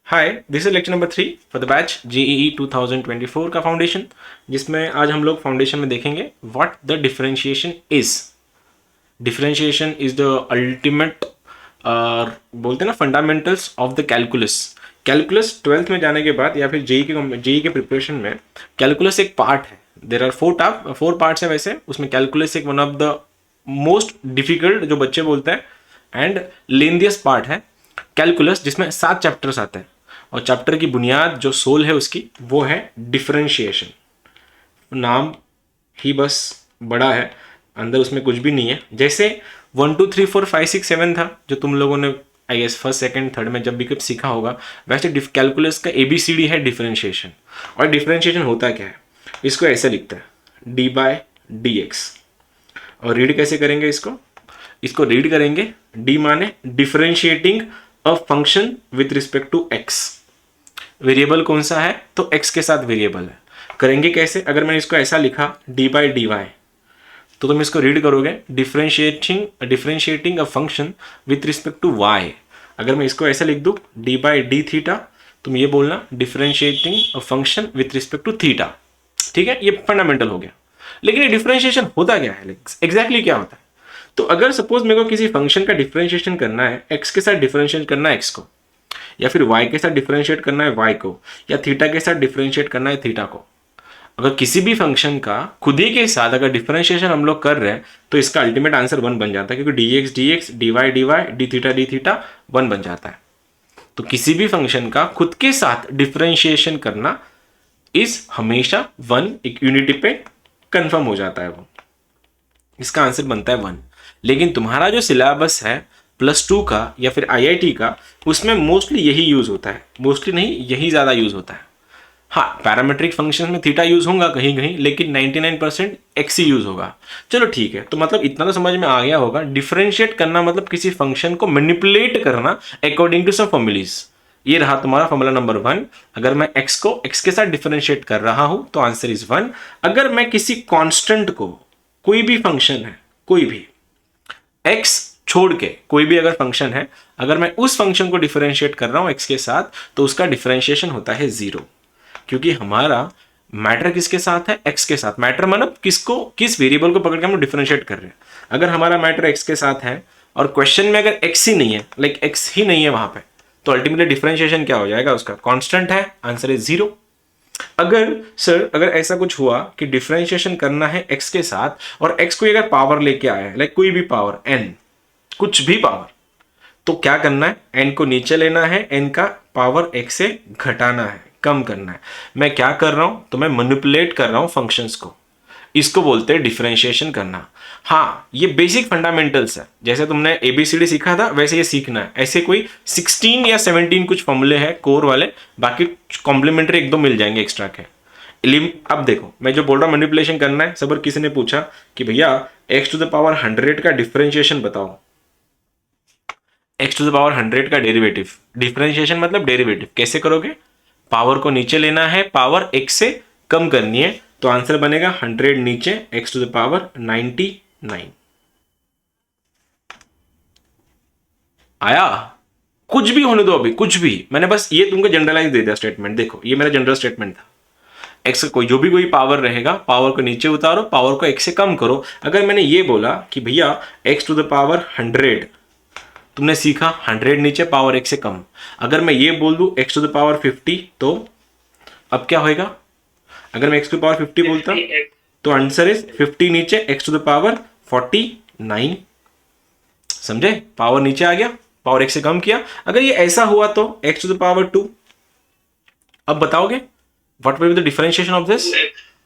Hi, this is lecture number 3 for the batch JEE 2024 का foundation, जिसमें आज हम लोग फाउंडेशन में देखेंगे what the differentiation is. Differentiation is the ultimate बोलते हैं ना fundamentals of the calculus. Calculus 12th में जाने के बाद या फिर जेई के प्रिपरेशन में कैलकुलस एक पार्ट है। देर आर फोर पार्ट्स है। वैसे उसमें कैलकुलस एक one of the most difficult जो बच्चे बोलते हैं एंड लेंदियस्ट पार्ट है कैलकुलस, जिसमें 7 चैप्टर्स आते हैं और चैप्टर की बुनियाद जो सोल है उसकी वो है डिफरेंशिएशन। नाम ही बस बड़ा है, अंदर उसमें कुछ भी नहीं है। जैसे 1 2 3 4 5 6 7 था जो तुम लोगों ने I guess first second third में जब भी कब सीखा होगा, वैसे कैलकुलस का ABCD है डिफरेंशिएशन। और डिफरेंशिएशन होता क्या है, इसको ऐसे लिखता है d/dx। और रीड कैसे करेंगे इसको रीड करेंगे d माने differentiating a function with respect to x। Variable कौन सा है, तो x के साथ वेरिएबल है। करेंगे कैसे, अगर मैंने इसको ऐसा लिखा d/dy तो तुम इसको रीड करोगे differentiating a function with respect to y। अगर मैं इसको ऐसा लिख दूं d/d थीटा, तुम ये बोलना differentiating a function with respect to theta. ठीक है, ये फंडामेंटल हो गया। लेकिन ये डिफरेंशिएशन होता क्या है, एग्जैक्टली क्या होता है। तो अगर सपोज मेरे को किसी फंक्शन का डिफरेंशिएशन करना है, x के साथ डिफरेंशिएट करना है x को, या फिर y के साथ डिफरेंशिएट करना है y को, या थीटा के साथ डिफरेंशिएट करना है थीटा को। अगर किसी भी फंक्शन का खुद ही के साथ अगर डिफरेंशिएशन हम लोग कर रहे हैं तो इसका अल्टीमेट आंसर 1 बन जाता है, क्योंकि dx dy dy d theta 1 बन जाता है। तो किसी भी फंक्शन का खुद के साथ डिफरेंशिएशन करना इस हमेशा 1 एक यूनिटी पे कंफर्म हो जाता है, वो इसका आंसर बनता है 1। लेकिन तुम्हारा जो सिलेबस है +2 का या फिर IIT का, उसमें मोस्टली यही यूज होता है, मोस्टली नहीं यही ज़्यादा यूज होता है। हाँ, पैरामेट्रिक फंक्शन में थीटा यूज होगा कहीं कहीं, लेकिन 99% x ही यूज होगा। चलो ठीक है, तो मतलब इतना तो समझ में आ गया होगा। डिफरेंशिएट करना मतलब किसी फंक्शन को मैनिपुलेट करना अकॉर्डिंग टू सम फॉर्मूलीज। ये रहा तुम्हारा फॉर्मूला नंबर 1। अगर मैं x को x के साथ डिफरेंशिएट कर रहा हूं तो आंसर इज 1। अगर मैं किसी कांस्टेंट को, कोई भी फंक्शन है, कोई भी x छोड़ के कोई भी अगर फंक्शन है, अगर मैं उस फंक्शन को डिफरेंशिएट कर रहा हूं x के साथ, तो उसका डिफरेंशिएशन होता है 0। क्योंकि हमारा मैटर किसके साथ है, x के साथ। मैटर मतलब किसको, किस वेरिएबल को पकड़ के हम डिफरेंशिएट कर रहे हैं। अगर हमारा मैटर x के साथ है और क्वेश्चन में अगर x ही नहीं है, लाइक x ही नहीं है वहां पे, तो अल्टीमेटली डिफरेंशिएशन क्या हो जाएगा, उसका कांस्टेंट है, आंसर इज 0। अगर ऐसा कुछ हुआ कि डिफरेंशिएशन करना है x के साथ और x को अगर पावर लेके आया है, लाइक कोई भी पावर n, कुछ भी पावर, तो क्या करना है, n को नीचे लेना है, n का पावर x से घटाना है, कम करना है। मैं क्या कर रहा हूं, तो मैं मैनिपुलेट कर रहा हूं फंक्शंस को। इसको बोलते हैं डिफरेंशिएशन करना। हाँ, ये बेसिक फंडामेंटल्स है। जैसे तुमने ABCD सीखा था वैसे ये सीखना है। ऐसे कोई 16 या 17 कुछ फॉर्मूले हैं कोर वाले, बाकी कॉम्प्लीमेंट्री 1-2 मिल जाएंगे एक्स्ट्रा के। अब देखो मैं जो बोल रहा हूँ मैनिपुलेशन करना है। सब किसी ने पूछा कि भैया x⁻100 का डिफरेंशिएशन बताओ, x⁻100 का डेरिवेटिव। डिफरेंशिएशन मतलब डेरिवेटिव कैसे करोगे, पावर को नीचे लेना है, पावर x से कम करनी है, तो आंसर बनेगा 100 नीचे x⁻99। आया, कुछ भी होने दो अभी, कुछ भी। मैंने बस ये तुमको जनरलाइज दे दिया स्टेटमेंट। देखो ये मेरा जनरल स्टेटमेंट था। x का कोई जो भी कोई पावर रहेगा, पावर को नीचे उतारो, पावर को x से कम करो। अगर मैंने ये बोला कि भैया x⁻100, तुमने सीखा 100 नीचे पावर x से कम। अगर मैं ये बोल दूं x⁻50, तो अब क्या होएगा, अगर मैं x⁻50 बोलता तो आंसर इज 50 नीचे x⁻49। समझे, पावर नीचे आ गया, पावर x से कम किया। अगर ये ऐसा हुआ तो x⁻2। अब बताओगे what will be the differentiation of this,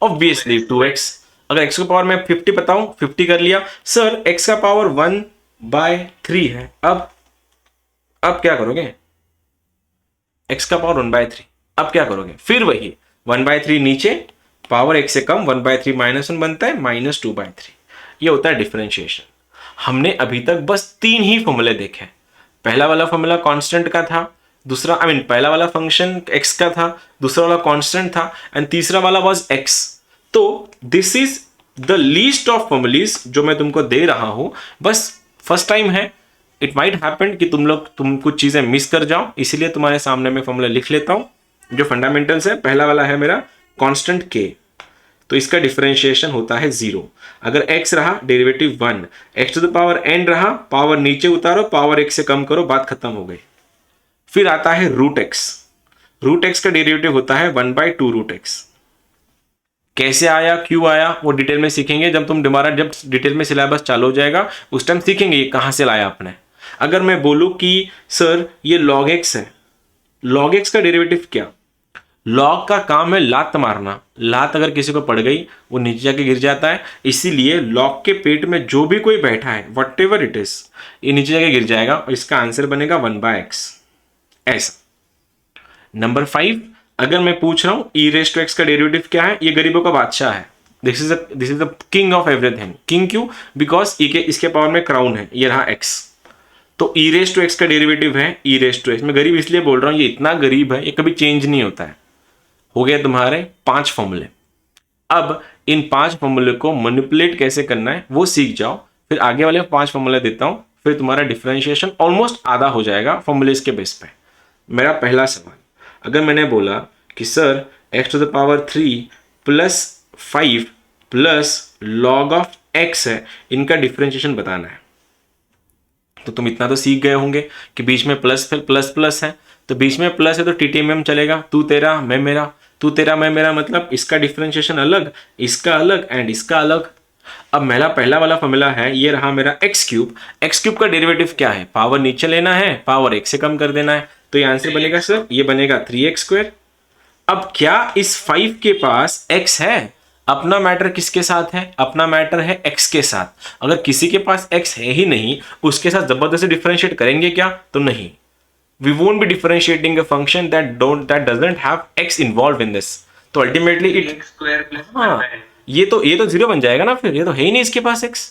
obviously 2x। अगर x का पावर मैं 50 बताऊं, 50 कर लिया। सर x का पावर 1/3 है। अब क्या करोगे, x का पावर 1/3। अब क्या करोगे, फिर वही 1/3 नीचे, पावर x से कम, 1/3 -1 बनता है, -2/3। ये होता है डिफरेंशिएशन। हमने अभी तक बस 3 ही फॉर्मूले देखे। पहला वाला फॉर्मूला कांस्टेंट का था, दूसरा पहला वाला फंक्शन x का था, दूसरा वाला कांस्टेंट था, एंड तीसरा वाला वाज x। तो this is the least of formulae जो मैं तुमको दे रहा हूं। बस फर्स्ट टाइम है, इट माइट हैपन कि तुम कुछ चीजें मिस कर जाओ, इसीलिए तुम्हारे सामने मैं फॉर्मूला लिख लेता हूं। जो फंडामेंटल्स है, पहला वाला है मेरा कांस्टेंट k, तो इसका डिफरेंशिएशन होता है 0। अगर x रहा derivative 1, x to the power n रहा, पावर नीचे उतारो, पावर x से कम करो, बात खत्म हो गई। फिर आता है रूट x। रूट x का डेरिवेटिव होता है 1/2 रूट x। कैसे आया, क्यों आया, वो डिटेल में सीखेंगे जब डिटेल में सिलेबस चालू हो जाएगा, उस टाइम सीखेंगे ये कहां से लाया आपने। अगर मैं बोलूं कि सर ये log x है, log x का डेरिवेटिव क्या, लॉग का काम है लात मारना, लात अगर किसी को पड़ गई वो नीचे जाके गिर जाता है, इसीलिए लॉग के पेट में जो भी कोई बैठा है वट एवर इट इज, ये नीचे जाके गिर जाएगा और इसका आंसर बनेगा 1/x। ऐसा। नंबर 5, अगर मैं पूछ रहा हूं e रेज़ टू x का डेरिवेटिव क्या है, ये गरीबों का बादशाह है, this is the king of everything. King क्यों, बिकॉज इसके पावर में क्राउन है, ये रहा x, तो e रेज़ टू x का डेरिवेटिव है e रेज़ टू x। मैं गरीब इसलिए बोल रहा हूं, ये इतना गरीब है, ये कभी चेंज नहीं होता है। हो गया तुम्हारे 5 फॉर्मूले। अब इन 5 फॉर्मूले को मैनिपुलेट कैसे करना है वो सीख जाओ, फिर आगे वाले 5 फॉर्मूले देता हूं, फिर तुम्हारा डिफरेंशिएशन ऑलमोस्ट आधा हो जाएगा फॉर्मूलेस के बेस पे। मेरा पहला सवाल, अगर मैंने बोला कि sir x to the power 3 plus 5 plus log of x है, इनका डिफरेंशिएशन बताना है, तो तुम इतना तो सीख गए होंगे कि बीच में प्लस प्लस प्लस है, तो बीच में प्लस है तो TTMM चलेगा, तू तेरा मैं मेरा, तू तेरा मैं मेरा, मतलब इसका डिफरेंशिएशन अलग, इसका अलग एंड इसका अलग। अब मेरा पहला वाला फॉर्मूला है, ये रहा मेरा x क्यूब। x क्यूब का डेरिवेटिव क्या है, पावर नीचे लेना है, पावर x से कम कर देना है, तो ये आंसर बनेगा सर, ये बनेगा 3x स्क्वायर। अब क्या इस 5 के पास x है, अपना मैटर किसके साथ है, अपना मैटर है x के साथ। अगर किसी के पास x है ही नहीं, उसके साथ जबरदस्ती डिफरेंशिएट करेंगे क्या, तो नहीं, we won't be differentiating a function that doesn't have x involved in this, तो अल्टीमेटली इट स्क्वायर प्लस हाँ, ये तो 0 बन जाएगा ना, फिर ये तो है ही नहीं इसके पास x।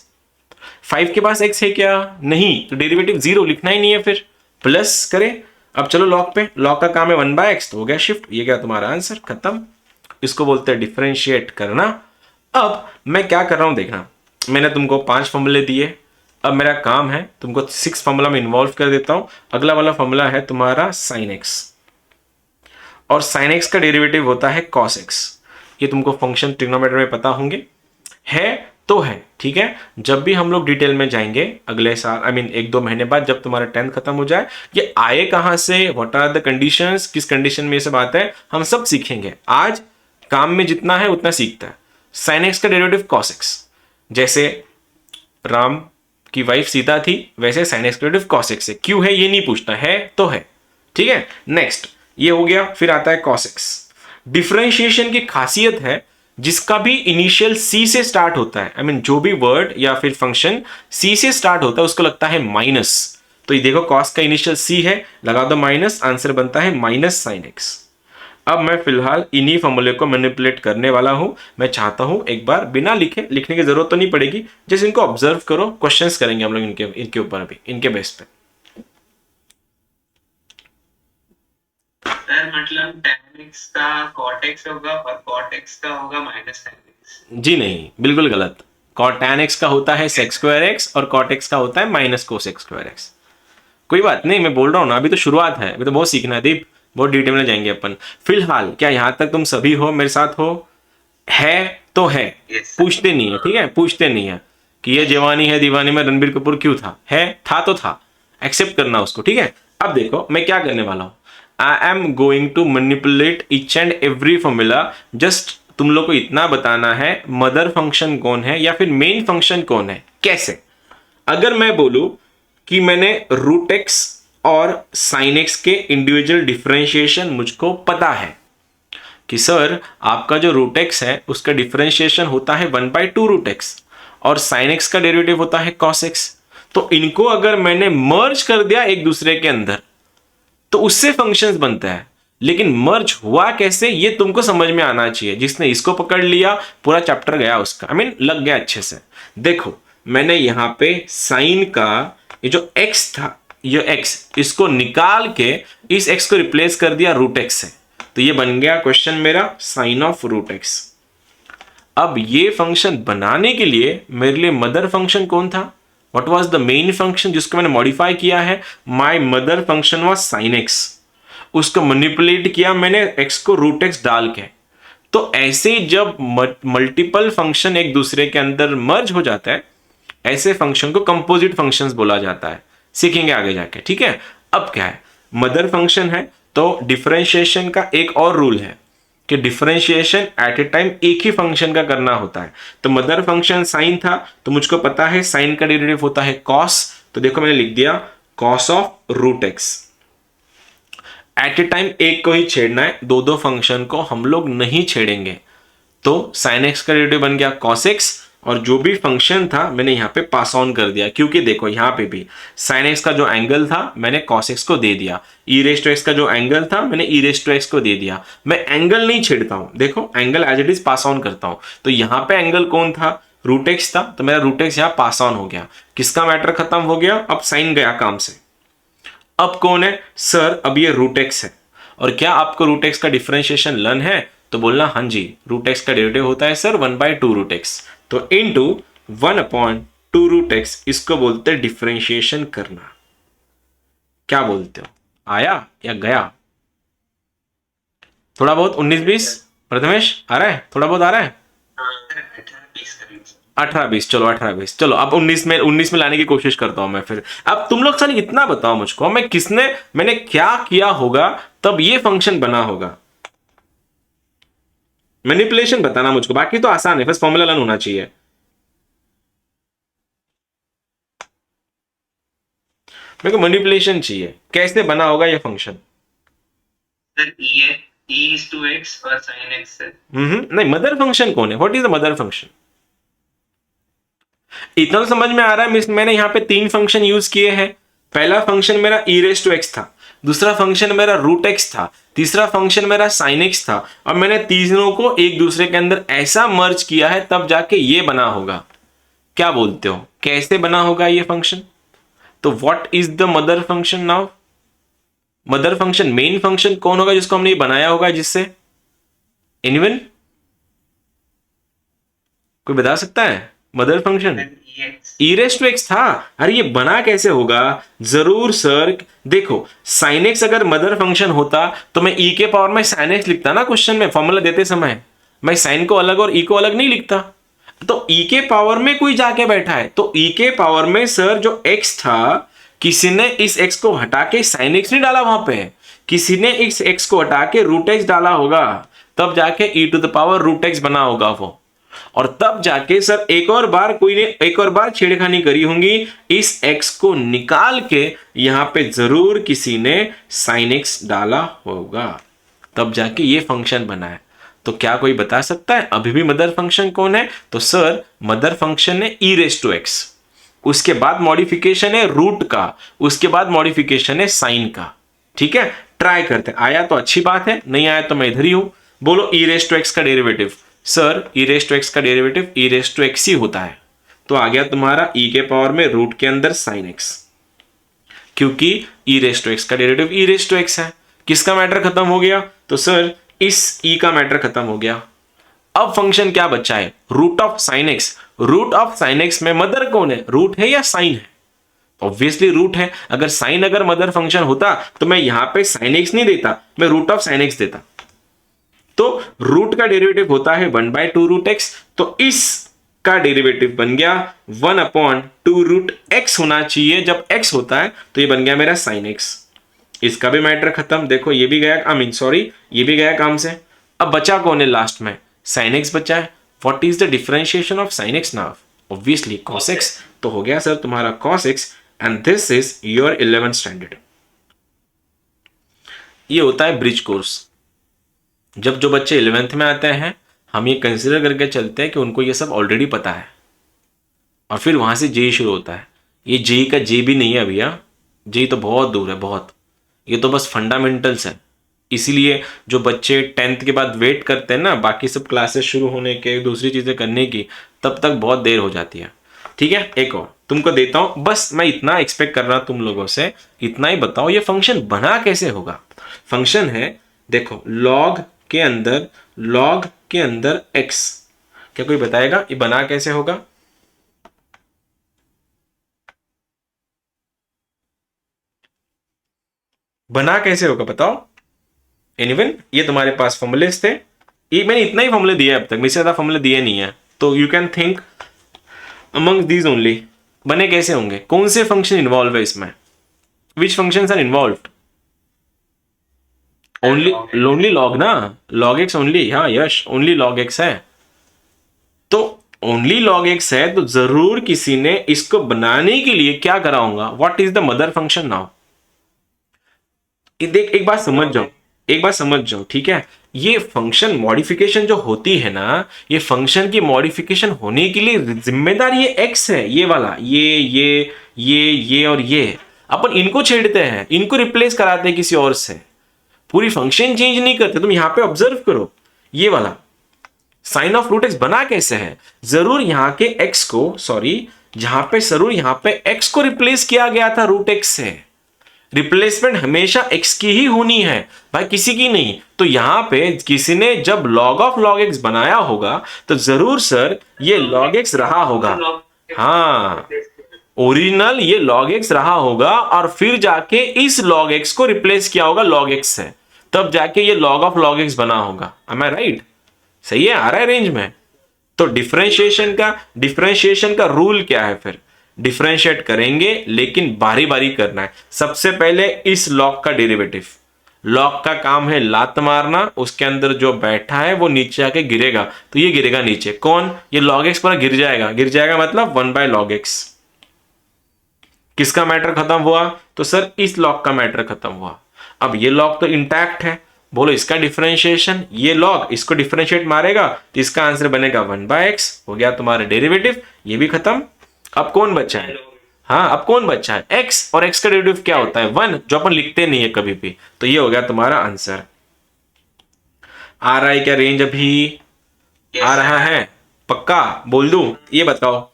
5 के पास x है क्या, नहीं, तो डेरिवेटिव 0 लिखना ही नहीं है, फिर प्लस करें। अब चलो लॉग पे, लॉग का काम है 1/x, तो हो गया शिफ्ट, ये क्या तुम्हारा आंसर, खत्म। इसको बोलते हैं डिफरेंशिएट करना। अब मैं क्या कर रहा हूं देखना, मैंने तुमको 5 फॉर्मूले दिए, अब मेरा काम है तुमको 6 फॉर्मूला में इन्वॉल्व कर देता हूं। अगला वाला फॉर्मूला है तुम्हारा sin x, और sin x का डेरिवेटिव होता है cos x। ये तुमको फंक्शन ट्रिग्नोमेट्री में पता होंगे, है तो है, ठीक है। जब भी हम लोग डिटेल में जाएंगे अगले साल, आई मीन 1-2 महीने बाद, जब तुम्हारा 10th खत्म हो जाए, ये आए कहां से, व्हाट आर द कंडीशंस, किस कंडीशन में ये सब आता है, हम सब सीखेंगे। आज काम में जितना है उतना सीखता है। sin x का डेरिवेटिव cos x, जैसे राम की वाइफ सीता थी, वैसे sin x derivative cos x है, क्यों है ये नहीं पूछना, है तो है, ठीक है। नेक्स्ट ये हो गया, फिर आता है cos x। डिफरेंशिएशन की खासियत है जिसका भी इनिशियल c से स्टार्ट होता है, आई मीन जो भी वर्ड या फिर फंक्शन c से स्टार्ट होता है उसको लगता है माइनस, तो ये देखो cos का इनिशियल c है, लगा दो माइनस, आंसर बनता है माइनस sin x। अब मैं फिलहाल इन्हीं फॉर्मूले को मैनिपुलेट करने वाला हूं। मैं चाहता हूं एक बार बिना लिखने की जरूरत तो नहीं पड़ेगी, जैसे इनको ऑब्जर्व करो, क्वेश्चंस करेंगे हम लोग इनके ऊपर अभी, इनके बेस पे। सर मतलब tan x का cot x होगा और cot x का होगा माइनस tan x। जी नहीं, बिल्कुल गलत। tan x का होता है sec स्क्वायर x और cot x का होता है minus cos x square x। कोई बात नहीं, मैं बोल रहा हूं ना, अभी तो शुरुआत है, अभी तो बहुत सीखना है दीप, बहुत डिटेल में जाएंगे अपन। फिलहाल क्या यहां तक तुम सभी हो, मेरे साथ हो, है तो है, पूछते नहीं है, ठीक है, पूछते नहीं है कि ये जवानी है दीवानी में रणबीर कपूर क्यों था, है था तो था, एक्सेप्ट करना उसको, ठीक है। अब देखो मैं क्या करने वाला हूं, I am going to manipulate each and every formula. Just तुम लोग को इतना बताना है मदर फंक्शन कौन है या फिर मेन फंक्शन कौन है। कैसे, अगर मैं बोलूं कि मैंने रूट एक्स और साइन एक्स के इंडिविजुअल डिफरेंशिएशन मुझको पता है कि सर आपका जो रूट एक्स है उसका डिफरेंशिएशन होता है 1/2 रूट एक्स और साइन एक्स का डेरिवेटिव होता है कॉस एक्स, तो इनको अगर मैंने मर्ज कर दिया एक दूसरे के अंदर तो उससे फंक्शंस बनता है। लेकिन मर्ज हुआ कैसे ये तुमको समझ में आना चाहिए। जिसने इसको पकड़ लिया पूरा चैप्टर गया उसका, आई मीन लग गया अच्छे से। देखो मैंने यहां पे साइन का ये जो एक्स था, ये एक्स, इसको निकाल के इस एक्स को रिप्लेस कर दिया रूट एक्स से, तो ये बन गया क्वेश्चन मेरा साइन ऑफ रूट एक्स। अब ये फंक्शन बनाने के लिए मेरे लिए मदर फंक्शन कौन था, what was the main function जिसको मैंने मॉडिफाई किया है? My mother function was sin x, उसको मैनिपुलेट किया मैंने x को रूट x डाल के। तो ऐसे जब मल्टीपल फंक्शन एक दूसरे के अंदर मर्ज हो जाता है, ऐसे फंक्शन को कंपोजिट फंक्शंस बोला जाता है, सीखेंगे आगे जाके, ठीक है। अब क्या है, मदर फंक्शन है तो डिफरेंशिएशन का एक और रूल है कि डिफरेंशिएशन एट ए टाइम एक ही फंक्शन का करना होता है। तो मदर फंक्शन साइन था, तो मुझको पता है साइन का डेरिवेटिव होता है कॉस, तो देखो मैंने लिख दिया cos of root x. At a time एक को ही छेड़ना है, दो दो फंक्शन को हम लोग नहीं छेड़ेंगे। तो साइन एक्स का डेरिवेटिव बन गया कॉस एक्स, और जो भी फंक्शन था मैंने यहाँ पे पास ऑन कर दिया, क्योंकि देखो यहाँ पे भी साइन एक्स का जो एंगल था मैंने कॉस एक्स को दे दिया, ई रेस टू एक्स का जो एंगल था मैंने ई रेस टू एक्स को दे दिया। मैं एंगल नहीं छेड़ता हूं, देखो angle as it is pass on करता हूं। तो यहाँ पे एंगल कौन था? रूट एक्स था, तो मेरा रूट एक्स यहाँ पास ऑन हो गया। किसका मैटर खत्म हो गया? अब साइन गया काम से। अब कौन है सर? अब ये रूट एक्स है। और क्या आपको रूट एक्स का डिफरेंशिएशन लर्न है? तो बोलना हाँ जी, रूट एक्स का डेरिवेटिव होता है सर 1/2 रूट एक्स, तो इनटू 1/2 रूट एक्स, इसको बोलते हैं डिफरेंशिएशन करना। क्या बोलते हो, आया या गया? थोड़ा बहुत 19-20 प्रथमेश आ रहा है? थोड़ा बहुत आ रहा है? 18-20, चलो 18-20, चलो अब 19 में लाने की कोशिश करता हूं मैं फिर। अब तुम लोग सर इतना बताओ मुझको, मैंने क्या किया होगा तब ये फंक्शन बना होगा? मैनिपुलेशन बताना मुझको, बाकी तो आसान है, बस फॉर्मूला लर्न होना चाहिए। मेरे को मैनिपुलेशन चाहिए, कैसे बना होगा ये फंक्शन? और sin x है। नहीं, मदर फंक्शन कौन है? What is the mother function? इतना तो समझ में आ रहा है, मैंने यहाँ पे 3 फंक्शन यूज किए हैं। पहला फंक्शन मेरा ई रेस टू एक्स था, दूसरा फंक्शन मेरा रूट एक्स था, तीसरा फंक्शन मेरा साइन एक्स था, और मैंने तीनों को एक दूसरे के अंदर ऐसा मर्ज किया है तब जाके ये बना होगा। क्या बोलते हो, कैसे बना होगा ये फंक्शन? तो what is the mother function now? Mother function, main function कौन होगा जिसको हमने बनाया होगा? जिससे एनीवन कोई बता सकता है? Mother function e raise to x था। अरे ये बना कैसे होगा? जरूर सर, देखो साइन एक्स अगर मदर फंक्शन होता तो मैं ई के पावर में साइन एक्स लिखता ना, क्वेश्चन में फॉर्मूला देते समय मैं साइन को अलग और ई को अलग नहीं लिखता। तो ई के पावर में कोई जाके बैठा है, तो ई के पावर में सर जो एक्स था, किसी ने इस एक्स को हटा के साइन एक्स नहीं डाला वहां पे, किसी ने इस एक्स को हटा के रूट एक्स डाला होगा, तब जाके e to the power root x बना होगा वो। और तब जाके सर एक और बार छेड़खानी करी होंगी, इस x को निकाल के यहां पे जरूर किसी ने sin x डाला होगा, तब जाके ये फंक्शन बना है। तो क्या कोई बता सकता है अभी भी मदर फंक्शन कौन है? तो सर मदर फंक्शन है ई रेस टू एक्स, उसके बाद मॉडिफिकेशन है रूट का, उसके बाद मॉडिफिकेशन है साइन का। ठीक है, ट्राई करते हैं, आया तो अच्छी बात है, नहीं आया तो मैं इधर ही हूं। बोलो ई रेस टू एक्स का derivative. Sir e raise to x का derivative e raise to x ही होता है, तो आ गया तुम्हारा ई के पावर में रूट के अंदर साइन एक्स, क्योंकि ई रेस टू एक्स का derivative e raise to x है। किसका मैटर खत्म हो गया? तो सर इस ई का मैटर खत्म हो गया। अब फंक्शन क्या बचा है? Root of sine x. Root of sine x में मदर कौन है? रूट है या साइन है? ऑब्वियसली रूट है। अगर साइन अगर मदर फंक्शन होता तो मैं यहां पे साइन एक्स नहीं देता, मैं रूट ऑफ साइन एक्स देता। तो रूट का डेरिवेटिव होता है 1/2 रूट एक्स, तो इस का डेरिवेटिव बन गया 1/2 रूट एक्स होना चाहिए। जब एक्स होता है तो ये बन गया मेरा साइन एक्स। इसका भी मैटर खत्म। देखो ये भी गया, ये भी गया काम से। अब बचा कौन है लास्ट में? साइन एक्स बचा है। What is the differentiation of sine x now? Obviously cos x. तो हो गया सर तुम्हारा cos x, and this is your 11th standard. ये होता है ब्रिज कोर्स। जब जो बच्चे 11th में आते हैं, हम ये कंसिडर करके चलते हैं कि उनको ये सब ऑलरेडी पता है, और फिर वहां से जेई शुरू होता है। ये जेई का जे भी नहीं है भैया, जेई तो बहुत दूर है, बहुत। ये तो बस फंडामेंटल्स है। इसीलिए जो बच्चे 10th के बाद वेट करते हैं ना बाकी सब क्लासेस शुरू होने के, दूसरी चीजें करने की, तब तक बहुत देर हो जाती है। ठीक है, एक और तुमको देता हूं, बस मैं इतना एक्सपेक्ट कर रहा हूं तुम लोगों से, इतना ही बताओ ये फंक्शन बना कैसे होगा। फंक्शन है, देखो लॉग के अंदर x। क्या कोई बताएगा ये बना कैसे होगा? बना कैसे होगा बताओ एनीवन। ये तुम्हारे पास फॉर्मूलेस थे, ये मैंने इतना ही फॉर्मूले दिया है अब तक, मेरे से ज्यादा फॉर्मूले दिए नहीं है, तो you can think among these only. बने कैसे होंगे, कौन से फंक्शन इन्वॉल्व है इसमें, which functions are involved? Only only log ना, लॉग एक्स ओनली, हाँ यश ओनली लॉग एक्स है। तो ओनली लॉग एक्स है तो जरूर किसी ने इसको बनाने के लिए क्या करा होगा, what is the mother function now. देख एक बात समझ जाओ, एक बात समझ जाओ, ठीक है। ये फंक्शन मॉडिफिकेशन जो होती है ना, ये फंक्शन की मॉडिफिकेशन होने के लिए जिम्मेदार ये एक्स है, ये वाला, ये और ये। अपन इनको छेड़ते हैं, इनको रिप्लेस कराते हैं किसी और से, पूरी फंक्शन चेंज नहीं करते। तुम यहां पे ऑब्जर्व करो, ये वाला साइन ऑफ रूट एक्स बना कैसे है, जरूर यहां के एक्स को, सॉरी जहां पे जरूर यहां पे एक्स को रिप्लेस किया गया था रूट एक्स से। रिप्लेसमेंट हमेशा एक्स की ही होनी है भाई, किसी की नहीं। तो यहां पे किसी ने जब लॉग ऑफ लॉग एक्स बनाया होगा तो जरूर सर ये लॉग एक्स रहा होगा, हाँ ओरिजिनल ये log x रहा होगा, और फिर जाके इस log x को रिप्लेस किया होगा log x से, तब जाके ये log ऑफ log x बना होगा। am I right? सही है, आ रहा है रेंज में। तो डिफरेंशिएशन का रूल क्या है फिर, डिफरेंशिएट करेंगे लेकिन बारी बारी करना है। सबसे पहले इस log का डेरिवेटिव, log का काम है लात मारना, उसके अंदर जो बैठा है वो नीचे आके गिरेगा, तो ये गिरेगा नीचे, कौन, ये log x पर गिर जाएगा, गिर जाएगा मतलब 1/log x। किसका मैटर खत्म हुआ, तो सर इस लॉग का मैटर खत्म हुआ। अब ये लॉग तो इंटैक्ट है, बोलो इसका डिफरेंशिएशन, ये लॉग इसको डिफरेंशिएट मारेगा तो इसका आंसर बनेगा 1/x, हो गया तुम्हारा डेरिवेटिव, ये भी खत्म। अब कौन बचा है, हाँ अब कौन बचा है, x, और x का डेरिवेटिव क्या होता है 1, जो अपन लिखते नहीं है कभी भी। तो ये हो गया तुम्हारा आंसर। आ रहा है क्या रेंज अभी, आ रहा है पक्का, बोल दूं, ये बताओ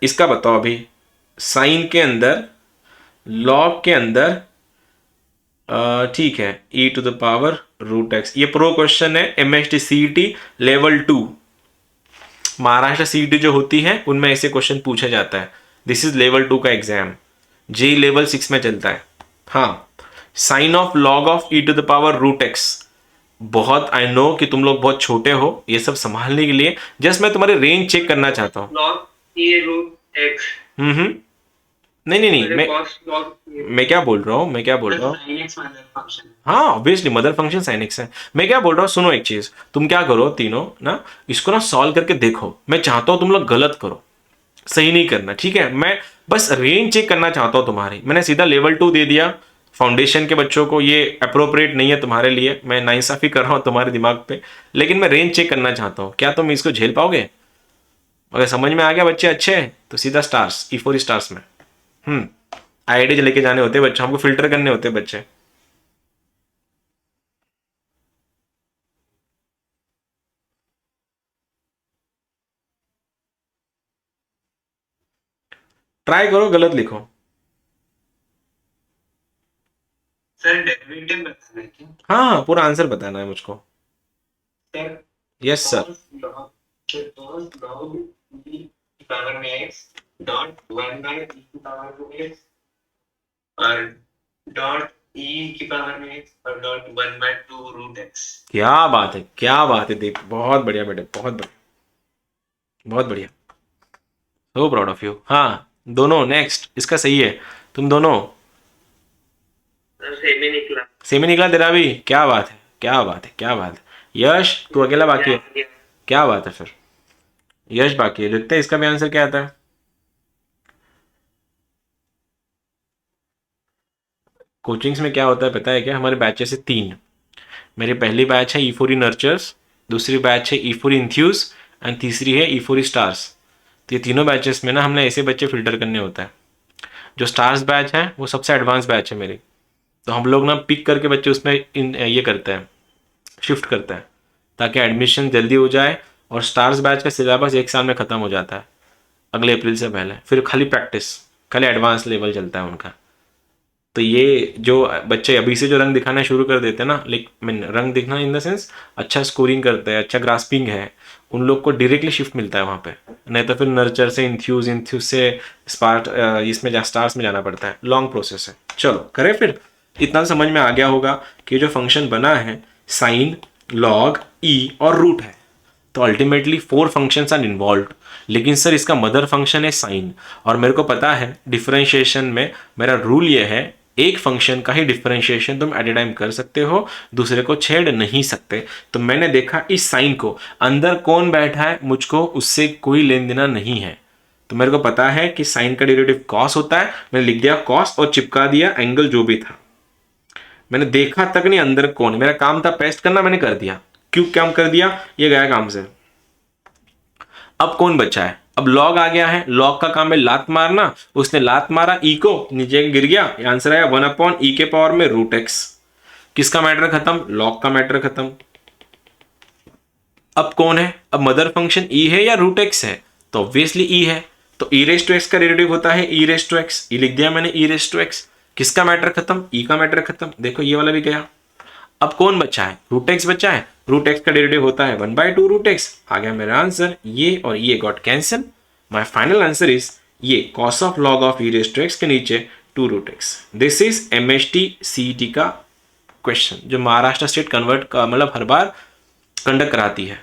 इसका बताओ अभी, साइन के अंदर, लॉग के अंदर, ठीक है, e to the power root x, ये प्रो क्वेश्चन है MHT CET level 2, Maharashtra CET जो होती है उनमें ऐसे क्वेश्चन पूछा जाता है। दिस इज लेवल 2 का एग्जाम, जे लेवल 6 में चलता है। हाँ, sine of log of e to the power root x, बहुत आई नो कि तुम लोग बहुत छोटे हो ये सब संभालने के लिए, जस्ट मैं तुम्हारी रेंज चेक करना चाहता हूँ। नहीं मैं क्या बोल रहा हूँ, हाँ obviously mother function sine x है। मैं क्या बोल रहा हूँ, सुनो एक चीज, तुम क्या करो तीनों ना, इसको ना सॉल्व करके देखो। मैं चाहता हूँ तुम लोग गलत करो, सही नहीं करना, ठीक है। मैं बस रेंज चेक करना चाहता हूँ तुम्हारी, मैंने सीधा लेवल 2 दे दिया फाउंडेशन के बच्चों को, ये अप्रोप्रिएट नहीं है तुम्हारे लिए, मैं नाइंसाफी कर रहा हूँ तुम्हारे दिमाग पे, लेकिन मैं रेंज चेक करना चाहता हूँ, क्या तुम इसको झेल पाओगे। अगर समझ में आ गया बच्चे अच्छे तो सीधा स्टार्स, E4 स्टार्स में आईआईटी लेके जाने होते बच्चे, हमको फिल्टर करने होते बच्चे। ट्राई करो गलत लिखो। सर डेरिवेटिव बताना है क्या, हाँ हाँ पूरा आंसर बताना है मुझको। Sir yes sir, log e की पावर में x डॉट 1/e की पावर में x और डॉट e की पावर में x और डॉट 1/2 रूट x। क्या बात है, क्या बात है दीप, बहुत बढ़िया बेटे, बहुत बढ़िया, बहुत बढ़िया, सो प्राउड ऑफ यू। हाँ दोनों नेक्स्ट, इसका सही है, तुम दोनों सेमी निकला, सेमी निकला तेरा भी, क्या बात है, क्या बात है, क्या बात है। यश तू अकेला बाकी है, क्या बात है फिर, यश बाकी है, देखते हैं इसका भी आंसर क्या आता है। कोचिंग्स में क्या होता है पता है क्या, हमारे बैचेस से 3, मेरी पहली बैच है E4 नर्चर्स, दूसरी बैच है E4 इंथ्यूज, एंड तीसरी है E4 स्टार्स। तो ये तीनों बैचेस में ना हमने ऐसे बच्चे फिल्टर करने होता है। जो स्टार्स बैच है वो सबसे एडवांस बैच है मेरी, तो हम लोग ना पिक करके बच्चे उसमें ये करते हैं, शिफ्ट करते हैं, ताकि एडमिशन जल्दी हो जाए। और स्टार्स बैच का सिलेबस 1 साल में ख़त्म हो जाता है, अगले अप्रैल से पहले, फिर खाली प्रैक्टिस, खाली एडवांस लेवल चलता है उनका। तो ये जो बच्चे अभी से जो रंग दिखाना शुरू कर देते हैं ना, मीन रंग दिखना इन द सेंस अच्छा स्कोरिंग करते हैं, अच्छा ग्रास्पिंग है, उन लोग को डायरेक्टली शिफ्ट मिलता है वहाँ पे। नहीं तो फिर नर्चर से इंथ्यूज से स्पार्ट, इसमें स्टार्स में जाना पड़ता है, लॉन्ग प्रोसेस है। चलो करें फिर, इतना समझ में आ गया होगा कि जो फंक्शन बना है साइन, लॉग, ई और रूट है, तो अल्टीमेटली 4 फंक्शंस आर इन्वॉल्व। लेकिन सर इसका मदर फंक्शन है साइन, और मेरे को पता है डिफरेंशिएशन में मेरा रूल ये है एक फंक्शन का ही डिफरेंशिएशन तुम एट ए टाइम कर सकते हो, दूसरे को छेड़ नहीं सकते। तो मैंने देखा इस साइन को अंदर कौन बैठा है मुझको उससे कोई लेन देना नहीं है, तो मेरे को पता है कि साइन का डेरिवेटिव कॉस होता है, मैंने लिख दिया कॉस और चिपका दिया एंगल जो भी था। मैंने देखा तक नहीं अंदर कौन है, मेरा काम था पेस्ट करना, मैंने कर दिया। क्यों काम कर दिया, ये गया काम से। अब कौन बचा है, अब लॉग आ गया है, लॉग का काम है लात मारना, उसने लात मारा ई को, नीचे गिर गया, आंसर आया 1/e के पावर में रूट एक्स। किसका मैटर खत्म, लॉग का मैटर खत्म। अब कौन है, अब मदर फंक्शन ई है या रूट एक्स है, तो ऑब्वियसली ई है, तो ई रेस टू एक्स का डेरिवेटिव होता है ई रेस टू एक्स, ई लिख दिया मैंने ई रेस टू एक्स। किसका मैटर खत्म, ई का मैटर खत्म, देखो ये वाला भी गया। अब कौन बचा है, रूट एक्स बचा है, रूट एक्स का डेरिवेटिव होता है 1/2 रूट एक्स, आ गया मेरा आंसर, ये और ये got cancelled. My final answer is ये cos of log of e raise to x के नीचे 2 root x. This is MHT CET का क्वेश्चन जो महाराष्ट्र स्टेट कन्वर्ट का मतलब हर बार कंडक्ट कराती है,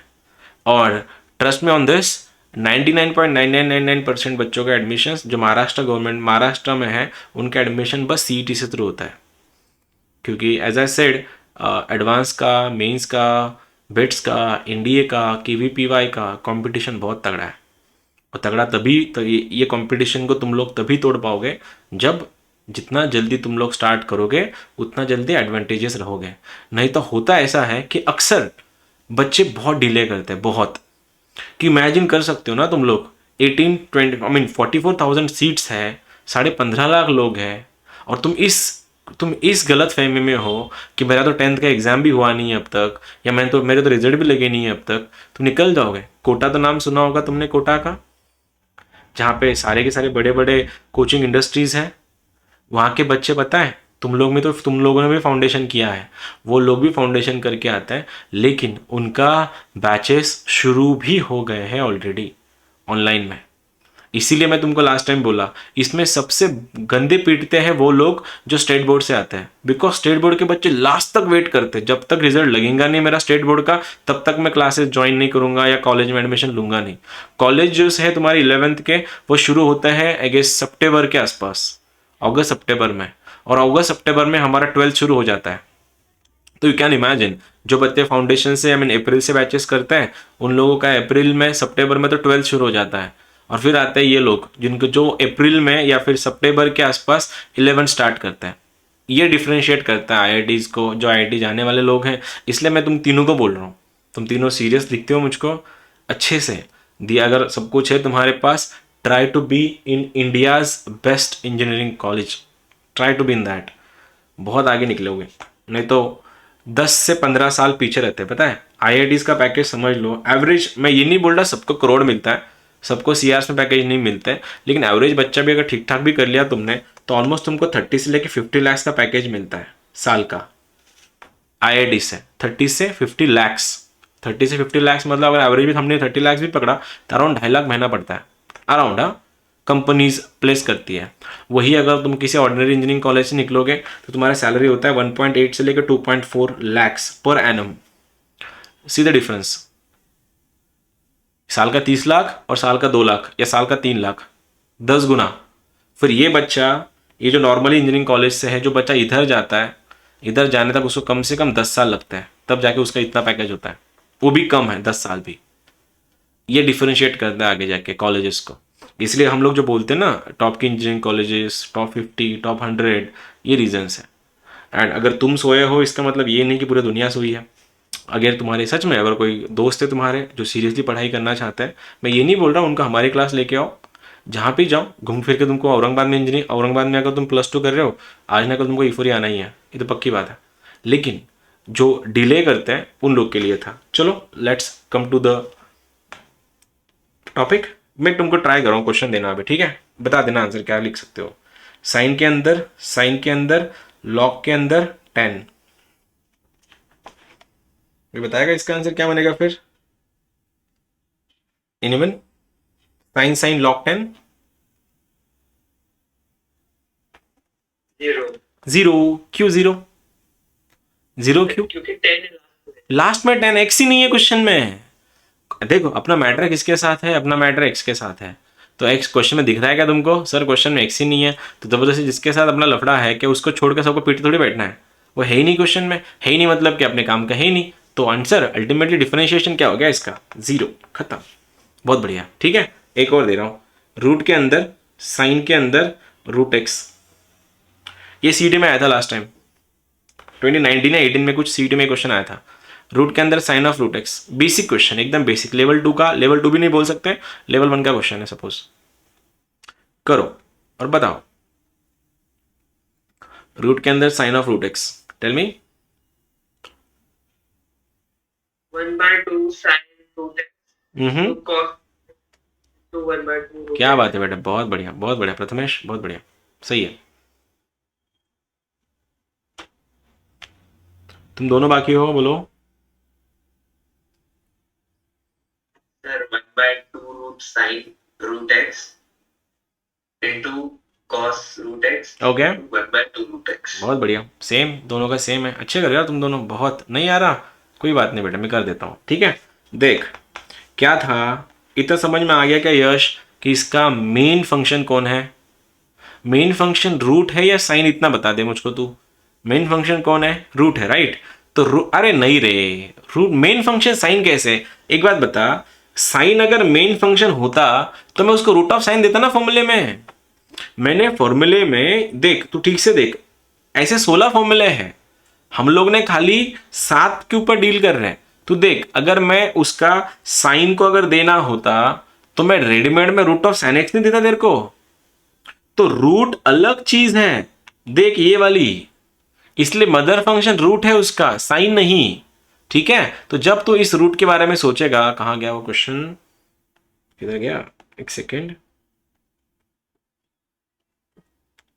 और ट्रस्ट में ऑन दिस 99.9999% बच्चों का एडमिशन जो महाराष्ट्र गवर्नमेंट महाराष्ट्र में है उनका एडमिशन बस सीईटी से थ्रू होता है, क्योंकि एज आई सेड एडवांस का, मेंस का, बिट्स का, एनडीए का, केवीपीवाई का कंपटीशन बहुत तगड़ा है। और तगड़ा तभी तो ये कंपटीशन को तुम लोग तभी तोड़ पाओगे जब जितना जल्दी तुम लोग स्टार्ट करोगे उतना जल्दी एडवांटेजेस रहोगे। नहीं तो होता ऐसा है कि अक्सर बच्चे बहुत डिले करते हैं, बहुत, कि इमेजिन कर सकते हो ना तुम लोग 44,000 सीट्स है, 15.5 लाख लोग हैं, और तुम इस गलत फहमी में हो कि मेरा तो 10th का एग्जाम भी हुआ नहीं है अब तक, या मेरे तो रिजल्ट भी लगे नहीं है अब तक, तो निकल जाओगे। कोटा तो नाम सुना होगा तुमने, कोटा का, जहाँ पे सारे के सारे बड़े बड़े कोचिंग इंडस्ट्रीज हैं, वहाँ के बच्चे पता है तुम लोगों ने भी फाउंडेशन किया है, वो लोग भी फाउंडेशन करके आते हैं, लेकिन उनका बैचेस शुरू भी हो गए हैं ऑलरेडी ऑनलाइन में। इसीलिए मैं तुमको लास्ट टाइम बोला इसमें सबसे गंदे पीटते हैं वो लोग जो स्टेट बोर्ड से आते हैं, बिकॉज स्टेट बोर्ड के बच्चे लास्ट तक वेट करते हैं, जब तक रिजल्ट लगेगा नहीं मेरा स्टेट बोर्ड का तब तक मैं क्लासेस ज्वाइन नहीं करूंगा या कॉलेज में एडमिशन लूंगा नहीं। कॉलेज जो है तुम्हारी 11th के वो शुरू होता है आई गेस सितंबर के आसपास, अगस्त सितंबर में, और अगस्त सितंबर में हमारा 12th शुरू हो जाता है। तो यू कैन इमेजिन जो बच्चे फाउंडेशन से अप्रैल से बैचेस करते हैं उन लोगों का अप्रैल में सितंबर में तो 12th शुरू हो जाता है, और फिर आते हैं ये लोग जिनको जो अप्रैल में या फिर सितंबर के आसपास 11 स्टार्ट करते हैं। ये डिफ्रेंशिएट करता है आईआईटीज़ को, जो आईआईटी जाने वाले लोग हैं। इसलिए मैं तुम तीनों को बोल रहा हूँ, तुम तीनों सीरियस दिखते हो मुझको अच्छे से दिया, अगर सब कुछ है तुम्हारे पास, try to be in India's best engineering college, try to be in that, बहुत आगे निकलोगे। नहीं तो 10 से 15 साल पीछे रहते हैं। पता है आईआईटीज़ का पैकेज समझ लो एवरेज, मैं ये नहीं बोल रहा सबको करोड़ मिलता है, सबको सीआर में पैकेज नहीं मिलते हैं, लेकिन एवरेज बच्चा भी अगर ठीक ठाक भी कर लिया तुमने तो ऑलमोस्ट तुमको 30 से लेके 50 लाख का पैकेज मिलता है साल का आईआईटी से। 30 से 50 लाख, 30 से 50 लाख मतलब अगर एवरेज भी हमने 30 लाख भी पकड़ा तो अराउंड 2.5 लाख महीना पड़ता है अराउंड। हाँ, कंपनीज प्लेस करती है। वही अगर तुम किसी ऑर्डिनरी इंजीनियरिंग कॉलेज से निकलोगे तो तुम्हारा सैलरी होता है 1.8 से लेकर 2.4 lakh per annum. See the difference, साल का 30 लाख और साल का 2 लाख या साल का 3 लाख, 10 गुना। फिर ये बच्चा, ये जो नॉर्मली इंजीनियरिंग कॉलेज से है, जो बच्चा इधर जाता है, इधर जाने तक उसको कम से कम 10 साल लगता है, तब जाके उसका इतना पैकेज होता है, वो भी कम है 10 साल भी। ये डिफरेंशिएट करता है आगे जाके कॉलेजेस को। इसलिए हम लोग जो बोलते हैं ना टॉप की इंजीनियरिंग कॉलेजेस, टॉप 50, टॉप 100, ये रीजंस है। एंड अगर तुम सोए हो इसका मतलब ये नहीं कि पूरी दुनिया सोई है। अगर तुम्हारे सच में अगर कोई दोस्त है तुम्हारे जो सीरियसली पढ़ाई करना चाहते हैं, मैं ये नहीं बोल रहा उनका हमारी क्लास लेके आओ, जहाँ भी जाओ घूम फिर के तुमको औरंगाबाद में इंजीनियरिंग, औरंगाबाद में अगर तुम +2 कर रहे हो, आज ना कल तुमको ईफोरी आना ही है, ये तो पक्की बात है। लेकिन जो डिले करते हैं उन लोग के लिए था। चलो let's come to the topic. मैं तुमको ट्राई कर रहा हूँ क्वेश्चन देना अभी, ठीक है? बता देना आंसर क्या लिख सकते हो। साइन के अंदर लॉग के अंदर 10, ये बताएगा इसका आंसर क्या बनेगा फिर? एनीवन? Sign log 10 0 zero. क्यों जीरो? जीरो क्यों? क्योंकि 10 लास्ट में 10, एक्स ही नहीं है क्वेश्चन में। देखो अपना मैटर किसके साथ है? अपना मैटर एक्स के साथ है। तो एक्स क्वेश्चन में दिख रहा है क्या तुमको? सर क्वेश्चन में एक्स ही नहीं है। तो जबरदस्ती जिसके साथ अपना लफड़ा है कि उसको छोड़ के सबको पीछे थोड़ी बैठना है। वो है ही नहीं क्वेश्चन में, है ही नहीं मतलब कि अपने काम का है ही नहीं। तो आंसर अल्टीमेटली डिफरेंशिएशन क्या हो गया इसका? जीरो। खत्म। बहुत बढ़िया। ठीक है, एक और दे रहा हूँ। रूट के अंदर, साइन के अंदर रूट एक्स। ये सीडी में आया था लास्ट टाइम 2019 या 18 में, कुछ सीटी में क्वेश्चन आया था। रूट के अंदर sine of root x. Basic question, एकदम बेसिक, लेवल 2 का, लेवल 2 भी नहीं बोल सकते, लेवल 1 का क्वेश्चन है सपोज। करो और बताओ। रूट के अंदर sine of root x, tell me. 1/2 sin root x hmm, to cos to 1/2 root क्या x. बात है बेटा, बहुत बढ़िया, बहुत बढ़िया प्रथमेश, बहुत बढ़िया, सही है। तुम दोनों बाकी हो, बोलो। Sir, 1/2 root sin root x into cos root x okay, to 1/2 root x. बहुत बढ़िया, सेम, दोनों का सेम है। अच्छे कर रहे हो तुम दोनों। बहुत नहीं आ रहा, कोई बात नहीं बेटा, मैं कर देता हूँ। ठीक है, देख क्या था, इतना समझ में आ गया क्या यश कि इसका मेन फंक्शन कौन है? मेन फंक्शन रूट है या साइन, इतना बता दे मुझको तू। मेन फंक्शन कौन है? रूट है, राइट। तो अरे नहीं रे, रूट मेन फंक्शन साइन कैसे? एक बात बता, साइन अगर मेन फंक्शन होता तो मैं उसको रूट ऑफ साइन देता ना फॉर्मूले में। मैंने फॉर्मूले में, देख तू ठीक से देख, ऐसे 16 फॉर्मूले हैं, हम लोग ने खाली 7 के ऊपर डील कर रहे हैं। तू देख, अगर मैं उसका साइन को अगर देना होता तो मैं रेडीमेड में रूट ऑफ साइन एक्स नहीं देता तेरे को। तो रूट अलग चीज है, देख ये वाली, इसलिए मदर फंक्शन रूट है उसका, साइन नहीं। ठीक है, तो जब तू इस रूट के बारे में सोचेगा, कहां गया वो क्वेश्चन, किधर गया, एक सेकेंड,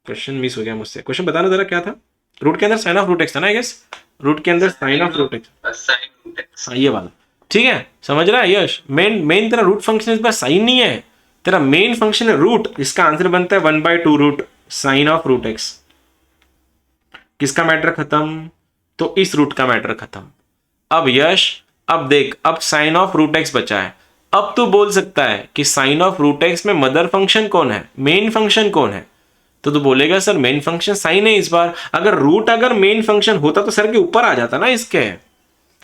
क्वेश्चन मिस हो गया मुझसे। क्वेश्चन बताना जरा क्या था? रूट के अंदर साइन ऑफ रूट एक्स था ना, आई गेस। रूट के अंदर sine of root x, Sin root x. हाँ ये वाला। ठीक है, समझ रहा है यश? मेन मेन तेरा रूट फंक्शन इस बार साइन नहीं है, तेरा मेन फंक्शन है रूट। इसका आंसर बनता है 1/2 root sine of root x. किसका मैटर खत्म? तो इस रूट का मैटर खत्म। अब यश, अब देख, अब साइन ऑफ रूट एक्स बचा है। अब तू बोल सकता है कि साइन ऑफ रूट एक्स में मदर फंक्शन कौन है, मेन फंक्शन कौन है? तो तू बोलेगा सर मेन फंक्शन साइन है इस बार। अगर रूट अगर मेन फंक्शन होता तो सर के ऊपर आ जाता ना इसके।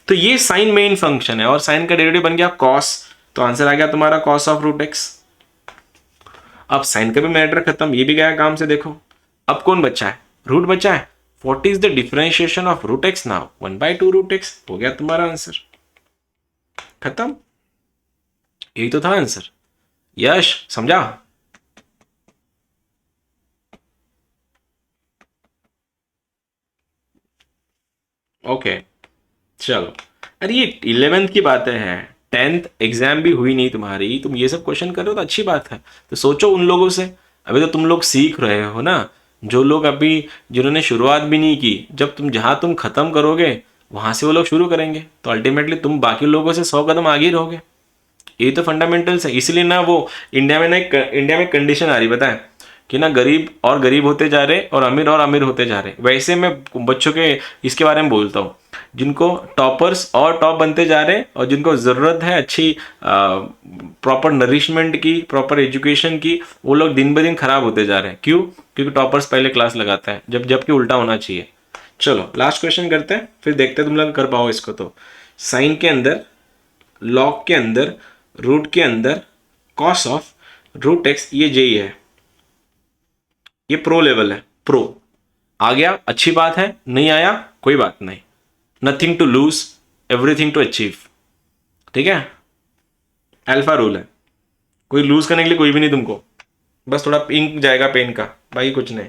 तो ये साइन मेन फंक्शन है और साइन का डेरिवेटिव बन गया कॉस। तो आंसर आ गया तुम्हारा कॉस ऑफ रूट एक्स। अब साइन का भी मैटर खत्म, ये भी गया काम से। देखो अब कौन बचा है? रूट बचा है। What is the differentiation of root x now? 1/2 root x हो गया तुम्हारा आंसर, खत्म। यही तो था आंसर। यश समझा? ओके, चलो। अरे ये 11th की बातें हैं, 10th एग्जाम भी हुई नहीं तुम्हारी, तुम ये सब क्वेश्चन कर रहे हो तो अच्छी बात है। तो सोचो उन लोगों से, अभी तो तुम लोग सीख रहे हो ना, जो लोग अभी, जिन्होंने शुरुआत भी नहीं की, जब तुम जहां तुम खत्म करोगे वहां से वो लोग शुरू करेंगे, तो अल्टीमेटली तुम बाकी लोगों से 100 कदम आगे ही रहोगे। ये तो फंडामेंटल्स है। इसलिए ना वो इंडिया में ना इंडिया में कंडीशन आ रही पता है कि ना गरीब और गरीब होते जा रहे और अमीर होते जा रहे। वैसे मैं बच्चों के इसके बारे में बोलता हूँ, जिनको टॉपर्स और टॉप बनते जा रहे और जिनको ज़रूरत है अच्छी प्रॉपर नरिशमेंट की, प्रॉपर एजुकेशन की, वो लोग दिन ब दिन खराब होते जा रहे हैं। क्यों? क्योंकि टॉपर्स पहले क्लास लगाता है, जबकि उल्टा होना चाहिए। चलो लास्ट क्वेश्चन करते हैं, फिर देखते हैं तुम लोग कर पाओ इसको। तो साइन के अंदर, लॉग के अंदर, रूट के अंदर कॉस ऑफ रूट एक्स, ये जेई है, ये प्रो लेवल है, प्रो। आ गया अच्छी बात है, नहीं आया कोई बात नहीं। Nothing to lose, everything to achieve. ठीक है, अल्फा रूल है, कोई लूज करने के लिए कोई भी नहीं तुमको, बस थोड़ा इंक जाएगा पेन का, बाकी कुछ नहीं।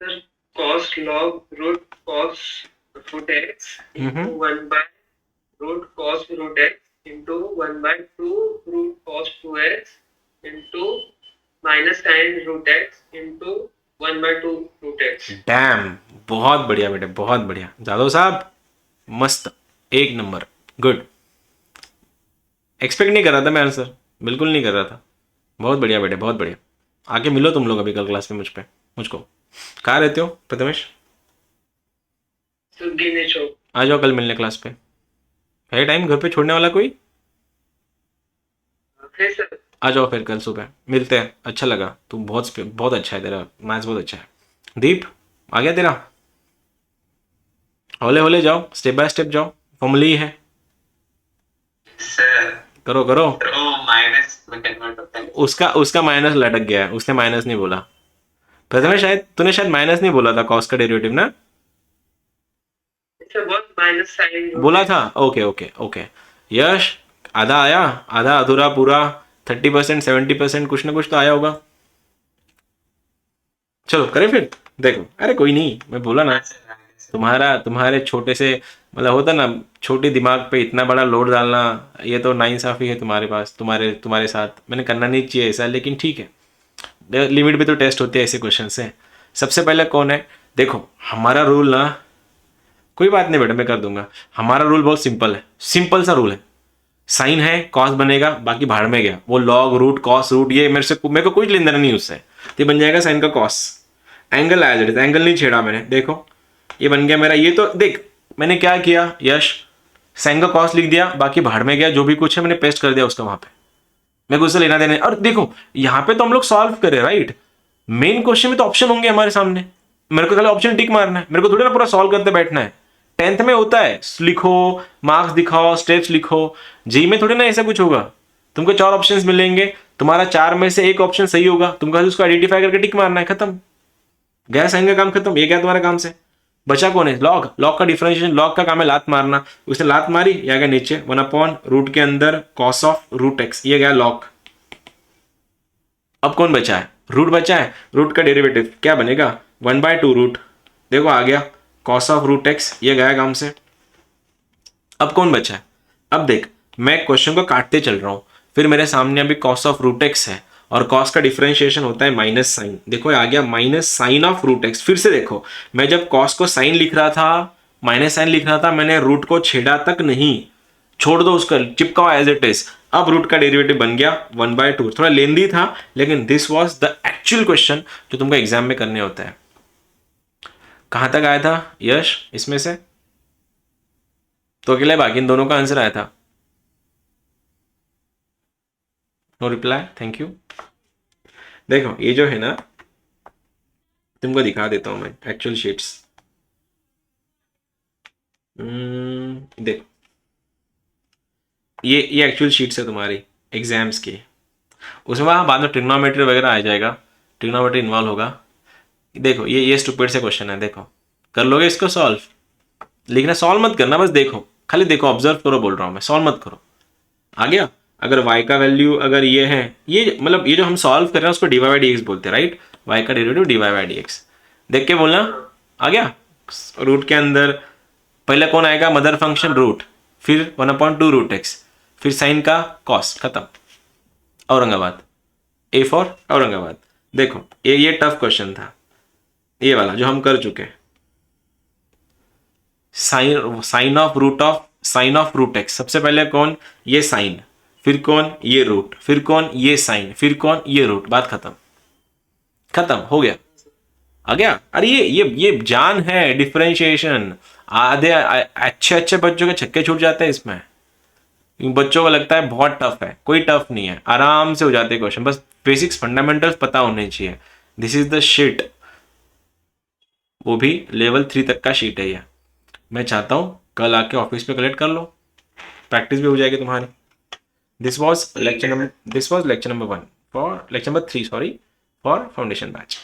Sir, cos log root cos root x into 1 by root cos root x into 1 by 2 root cos 2x into minus sin root x into 1 by 2 root x. Dam, बहुत बढ़िया बेटे, बहुत बढ़िया जादव साहब, मस्त, एक नंबर, गुड। एक्सपेक्ट नहीं कर रहा था मैं आंसर, बिल्कुल नहीं कर रहा था। बहुत बढ़िया बेटे, बहुत बढ़िया। आके मिलो तुम लोग अभी कल क्लास में मुझको। कहाँ रहते हो प्रथमेश? सुग्गी चौक। आ जाओ कल मिलने क्लास पे। है टाइम घर पे छोड़ने वाला कोई? है सर। आ जाओ फिर कल सुबह मिलते हैं। अच्छा लगा, तू बहुत बहुत अच्छा है, तेरा मैथ्स बहुत अच्छा है। दीप आ गया तेरा? हौले हौले जाओ, स्टेप बाय स्टेप जाओ, फॉर्मूला ही है। सर करो करो। तो माइनस में कन्वर्ट होता है। उसका माइनस लटक गया है, उसने माइनस नहीं बोला। प्रथमेश तूने शायद माइनस नहीं बोला था कॉस का डेरिवेटिव ना? सर बहुत माइनस साइन बोला था, ओके ओके ओके। यश, आधा आया, आधा अधूरा पूरा, 30%, 70% कुछ ना कुछ तो आया होगा। चलो करें फिर, देखो, अरे कोई नहीं, मैं बोला ना, तुम्हारे छोटे से, मतलब होता ना, छोटे दिमाग पे इतना बड़ा लोड डालना, ये तो नाइंसाफी है तुम्हारे पास, तुम्हारे साथ। मैंने करना नहीं चाहिए ऐसा, लेकिन ठीक है, लिमिट भी तो टेस्ट होते हैं ऐसे क्वेश्चन से। सबसे पहले कौन है? देखो हमारा रूल ना, कोई बात नहीं बेटा, मैं कर दूंगा। हमारा रूल बहुत सिंपल है, सिंपल सा रूल है। साइन है, कॉस बनेगा, बाकी भाड़ में गया। वो लॉग रूट कॉस रूट ये मेरे को कोई लेन देना नहीं उससे। तो ये बन जाएगा साइन का कॉस। एंगल आया जड़े, एंगल नहीं छेड़ा मैंने, देखो ये बन गया मेरा। ये तो देख मैंने क्या किया यश, साइन का कॉस लिख दिया, बाकी भाड़ में गया, जो भी कुछ है मैंने पेस्ट कर दिया उसका वहां पे। मेरे को उससे लेना देना। और देखो यहाँ पे तो हम लोग सॉल्व करें, राइट? मेन क्वेश्चन में तो ऑप्शन होंगे हमारे सामने, मेरे को खाली ऑप्शन टिक मारना है, मेरे को थोड़ी ना पूरा सॉल्व करते बैठना है। 10th में होता है लिखो, मार्क्स दिखाओ, स्टेप्स लिखो। जी में थोड़ी ना ऐसा कुछ होगा। तुमको 4 ऑप्शंस मिलेंगे, तुम्हारा 4 में से एक ऑप्शन सही होगा, तुमको खाली उसको आइडेंटिफाई करके टिक मारना है, खत्म। गया साइन का काम खत्म। ये क्या तुम्हारे काम से बचा? कौन है? लॉग। लॉग का डिफरेंशिएशन, लॉग का काम है लात मारना। उसने लात मारी, या गया नीचे 1/रूट के अंदर कॉस ऑफ रूट एक्स, ये गया लॉग। अब कौन बचा है? रूट बचा है। रूट का डेरिवेटिव क्या बनेगा? 1/2 रूट, देखो आ गया कॉस ऑफ रूट एक्स, ये गया काम से। अब कौन बचा है? अब देख, मैं क्वेश्चन को काटते चल रहा हूं, फिर मेरे सामने अभी कॉस ऑफ रूट एक्स है, और कॉस का डिफरेंशिएशन होता है माइनस साइन। देखो आ गया minus sine of root x. फिर से देखो, मैं जब कॉस को साइन लिख रहा था, माइनस साइन लिख रहा था, मैंने रूट को छेड़ा तक नहीं, छोड़ दो उसका, चिपकाओ एज इट इज। अब रूट का डेरिवेटिव बन गया 1/2। थोड़ा लेंदी था, लेकिन this was the actual question जो तुमको एग्जाम में करने होता है। कहां तक आया था यश इसमें से? तो अकेले बाकी इन दोनों का आंसर आया था। No reply, thank you. देखो ये जो है ना, तुमको दिखा देता हूं मैं एक्चुअल शीट्स। देखो ये एक्चुअल शीट्स है तुम्हारी एग्जाम्स की। उसमें वहाँ बाद में ट्रिग्नोमेट्री वगैरह आ जाएगा, ट्रिग्नोमेट्री इन्वॉल्व होगा। देखो ये स्टूपिड से क्वेश्चन है, देखो कर लोगे इसको सॉल्व? लिखना सॉल्व मत करना, बस देखो, खाली देखो, ऑब्जर्व करो, बोल रहा हूँ मैं, सॉल्व मत करो। आ गया? अगर y का वैल्यू अगर ये है, ये मतलब ये जो हम सॉल्व कर रहे हैं उसको dy बाई डी एक्स बोलते हैं, राइट? y का derivative dy by D x. देख के बोलना। आ गया? रूट के अंदर पहले कौन आएगा? मदर फंक्शन रूट, फिर 1/2 रूट एक्स, फिर साइन का कॉस, खत्म। Aurangabad, A for Aurangabad. देखो ये टफ क्वेश्चन था, ये वाला जो हम कर चुके हैं। साइन ऑफ रूट एक्स, सबसे पहले कौन? ये साइन, फिर कौन? ये रूट, फिर कौन? ये साइन, फिर कौन? ये रूट। बात खत्म, खत्म हो गया। आ गया? अरे ये जान है डिफरेंशिएशन। आधे अच्छे अच्छे बच्चों के छक्के छूट जाते हैं इसमें। बच्चों को लगता है बहुत टफ है, कोई टफ नहीं है, आराम से हो जाते हैं क्वेश्चन, बस बेसिक्स फंडामेंटल्स पता होने चाहिए। दिस इज द शीट, वो भी लेवल 3 तक का शीट है ये। मैं चाहता हूं कल आके ऑफिस पे कलेक्ट कर लो, प्रैक्टिस भी हो जाएगी तुम्हारी। This was lecture number 1 for lecture number 3 sorry for foundation batch.